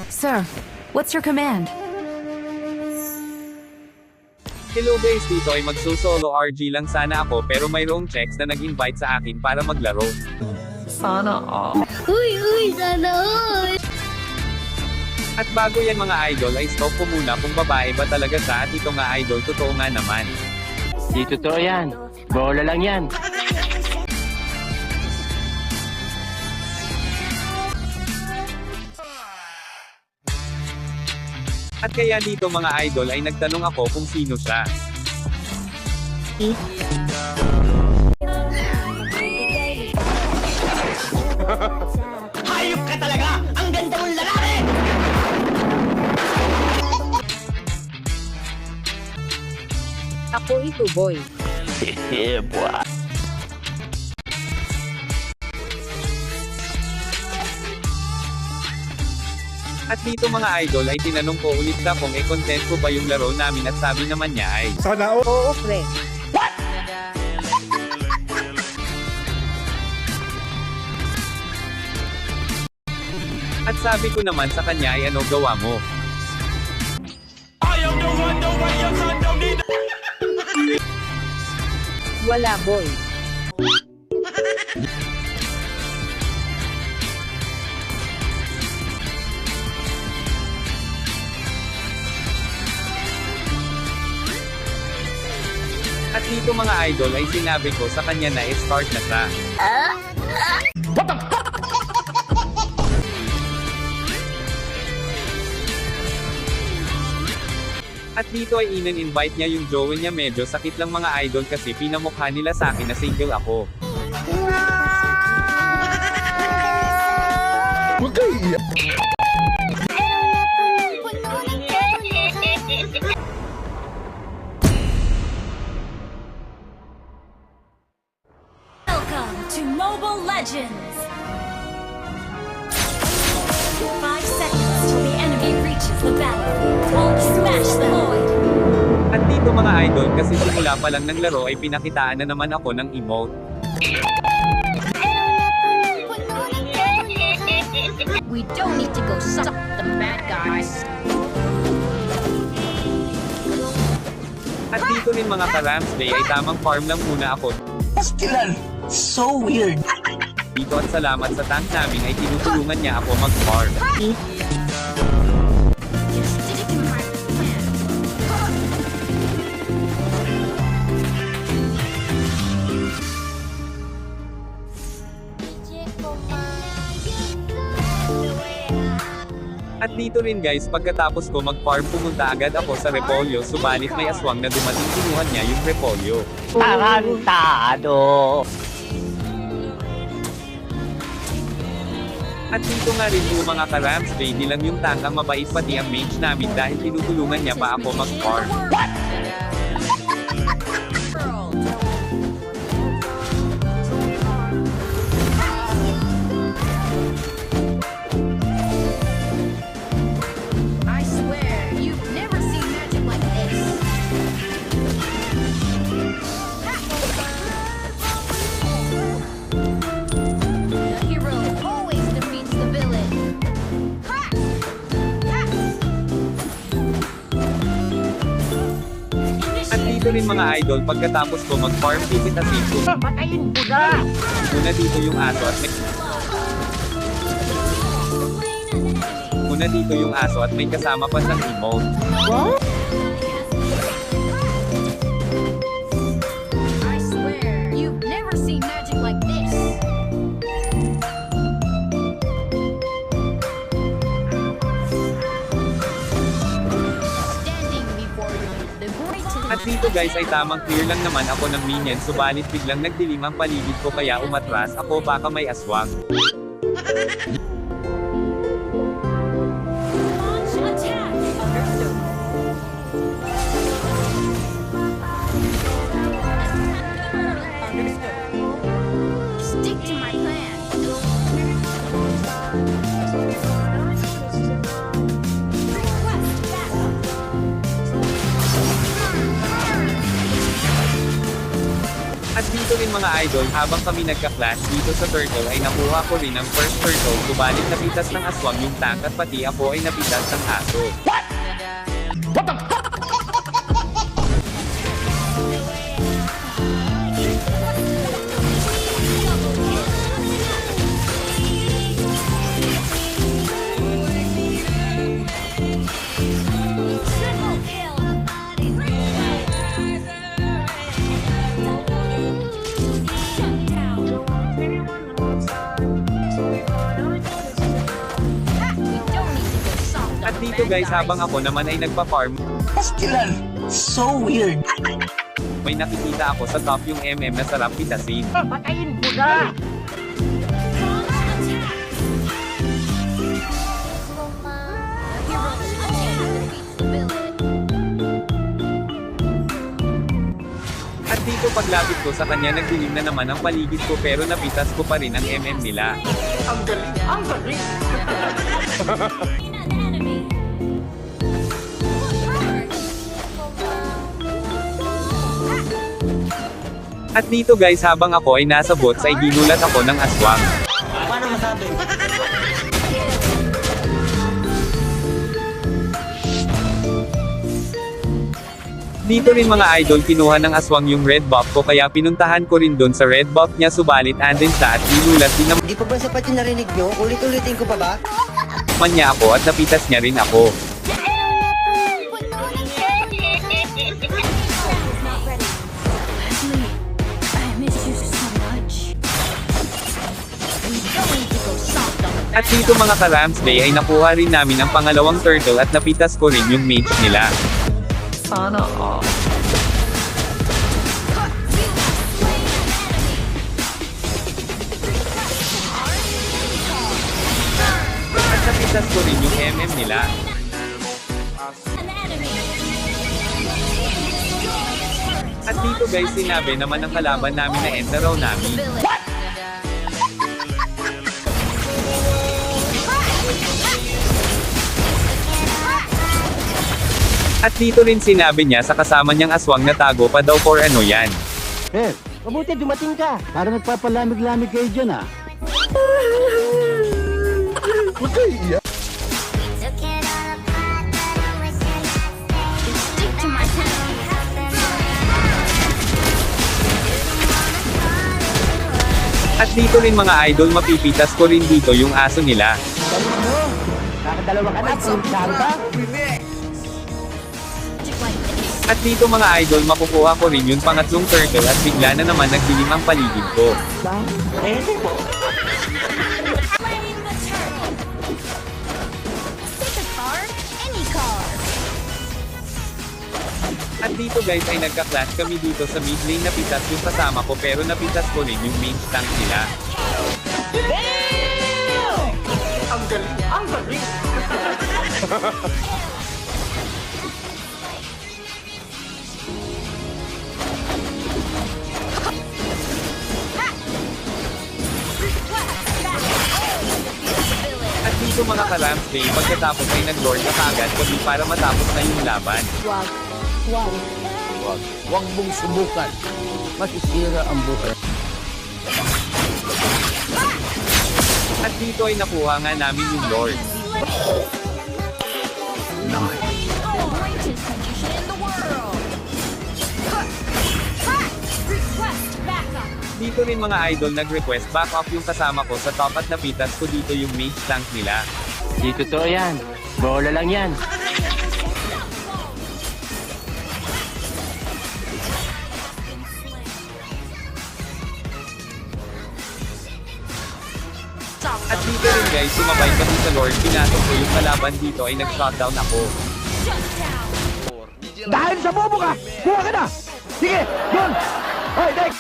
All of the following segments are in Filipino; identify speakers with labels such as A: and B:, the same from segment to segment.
A: Sir, what's your command?
B: Hello guys, dito ay magsusolo RG lang sana ako pero mayroong checks na nag-invite sa akin para maglaro.
A: Sana all.
C: Uy, sana all!
B: At bago yan mga idol ay stop ko muna kung babae ba talaga siya at ito nga idol totoo nga naman.
D: Di totoo yan. Bola lang yan.
B: At kaya dito mga idol ay nagtanong ako kung sino siya.
D: Hayop ka talaga! Ang ganda mong lalaki!
E: Ako ito, boy.
D: Yeah, boy.
B: At dito mga idol ay tinanong ko ulit na kung content ko ba yung laro namin at sabi naman niya ay
E: Oo, pre.
B: at sabi ko naman sa kanya ay ano gawa mo.
E: Wala, boy.
B: At dito mga idol ay sinabi ko sa kanya na start na siya. At dito ay in-invite niya yung jowa niya medyo sakit lang mga idol kasi pinamukha nila sa akin na single ako.
F: Welcome to Mobile Legends! 5 seconds till the enemy reaches the battlefield. Smash the void!
B: At dito mga idol kasi simula pa lang ng laro ay pinakitaan na naman ako ng emote.
C: We don't need to go suck the bad guys.
B: At dito rin mga ka-Ramsday ay tamang farm lang muna ako.
D: Pastilan! So weird!
B: Dito at salamat sa tank namin ay tinutulungan niya ako mag-farm.
C: Just stick to my plan.
B: At dito rin guys pagkatapos ko mag-farm pumunta agad ako sa repolyo subalit may aswang na dumating kinuhan niya yung repolyo.
D: Tarantado!
B: At dito nga rin yung mga ka-Ramsday nilang yung tank ang mabait pati ang mage namin dahil tinutulungan niya pa ako mag-farm.
C: I swear, you've never seen magic like this. The hero always defeats the villain.
B: At dito rin mga idol pagkatapos ko mag-farm pipitasin ko.
D: Patayin mo na!
B: Una dito yung aso at may Una dito yung aso at may kasama pa siyang emote.
C: I swear, you've never seen magic like this. Standing before you, the greatest.
B: At dito guys ay tamang clear lang naman ako ng minion subalit biglang nagdilim ang paligid ko kaya umatras ako baka may aswang.
F: Launch attack!
C: Stick to my plan.
F: Request backup!
B: dito rin mga idol, habang kami nagka-clash dito sa turtle ay nakuha ko rin ang first turtle, subalit napitas ng aswang yung tank at pati ako ay napitas ng aso.
F: Triple kill. Shut down.
C: You don't need to go soft
B: At
C: on
B: dito
C: bad
B: guys, habang ako naman ay nagpa-farm,
D: Pastilan. So weird.
B: may nakikita ako sa top yung na sarap pitasin.
D: Patayin mo na!
B: At dito paglapit ko sa kanya nagdilim na naman ang paligid ko pero napitas ko pa rin ang nila.
D: Ang galing! Ang galing!
F: An enemy.
B: At dito guys, habang ako ay nasa bots ay ginulat ako ng aswang.
D: Paano masabi?
B: Dito rin mga idol, kinuha ng aswang yung red buff ko kaya pinuntahan ko rin doon sa red buff niya, subalit andin siya at ginulat din
G: Di pa ba sapat yung narinig nyo? Ulit-ulitin ko pa ba?
B: naman niya ako at napitas niya rin ako.
F: Not ready. Leslie, I miss you so much.
C: You don't need to go soft on the bad
B: At dito mga ka-Ramsday ay nakuha rin namin ang pangalawang turtle at napitas ko rin yung mage nila.
A: Sana all.
B: At napitas ko rin yung nila.
F: An enemy.
B: At dito guys, sinabi naman ng kalaban namin na end na raw namin. At dito rin sinabi niya sa kasama niyang aswang na tago pa daw for ano yan.
G: Eh, mabuti dumating ka. Para nagpapalamig-lamig kayo dyan ah.
C: Stick to my plan.
B: At dito rin mga idol, mapipitas ko rin dito yung aso nila.
G: Galing mo. Kakadalawa ka na. Puntahan ka.
C: Stick like this.
B: At dito mga idol, makukuha ko rin yung pangatlong turtle at bigla na naman nagdilim ang paligid ko.
D: Eh, po.
F: Playing the turtle.
C: Pick a car, any car.
B: At dito guys ay nagka-clash kami dito sa mid lane, napitas yung kasama ko pero napitas ko rin yung main tank nila.
D: Ang galing! Ang galing!
B: At dito mga ka-Ramsday, pagkatapos ay nag-lord na kaagad kami para matapos na yung laban.
H: Huwag mong subukan. Masisira ang buhay.
B: At dito ay nakuha nga namin yung lord.
C: Oh, greatest magician in the world.
F: Request backup.
B: Dito rin mga idol nag-request back off yung kasama ko sa top at napitas ko dito yung mage tank nila.
D: Di totoo yan. Bola lang yan.
B: At dito rin guys, sumabay kami sa lord, pinatong ko yung kalaban dito ay nag-shutdown ako.
F: Shut down.
G: Dahil sa bobo ka! Kuha ka na! Sige! Yun! Hoy, Dek!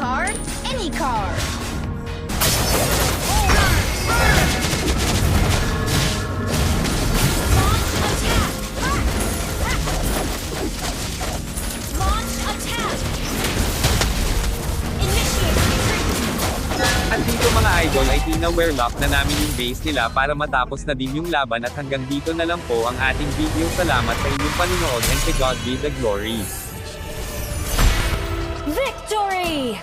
C: card, any card.
F: Launch attack! Initiate retreat!
B: At dito mga idol ay tina-wearlock na namin yung base nila para matapos na din yung laban at hanggang dito na lang po ang ating video. Salamat sa inyong panunood and to God be the glory.
F: Victory!